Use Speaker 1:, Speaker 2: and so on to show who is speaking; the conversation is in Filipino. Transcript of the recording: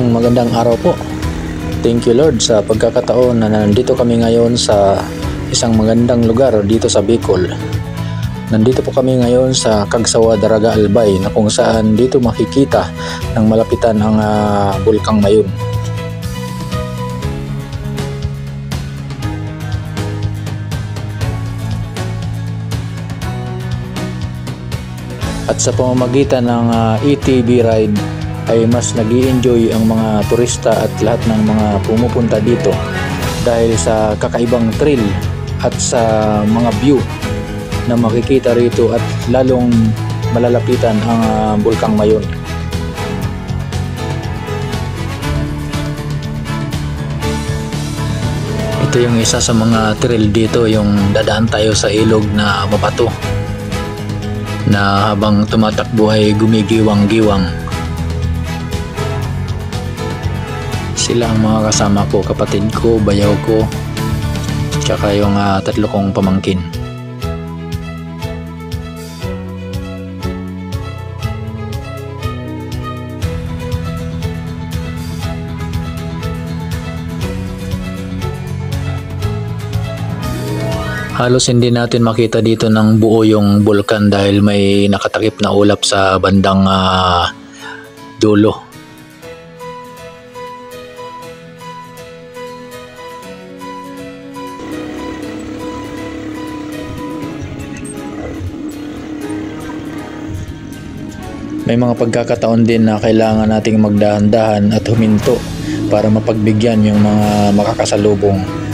Speaker 1: Isang magandang araw po. Thank you Lord sa pagkakataon na nandito kami ngayon sa isang magandang lugar dito sa Bicol. Nandito po kami ngayon sa Cagsawa Daraga Albay na kung saan dito makikita ng malapitan ang Bulkang Mayon. At sa pamamagitan ng ATV ride ay mas nag-i-enjoy ang mga turista at lahat ng mga pumupunta dito dahil sa kakaibang thrill at sa mga view na makikita rito at lalong malalapitan ang Bulkang Mayon. Ito yung isa sa mga thrill dito, yung dadaan tayo sa ilog na mabato na habang tumatakbo ay gumigiwang-giwang. Sila ang mga kasama ko, kapatid ko, bayaw ko, tsaka yung tatlo kong pamangkin. Halos hindi natin makita dito ng buo yung bulkan dahil may nakatakip na ulap sa bandang dulo. May mga pagkakataon din na kailangan nating magdahan-dahan at huminto para mapagbigyan yung mga makakasalubong.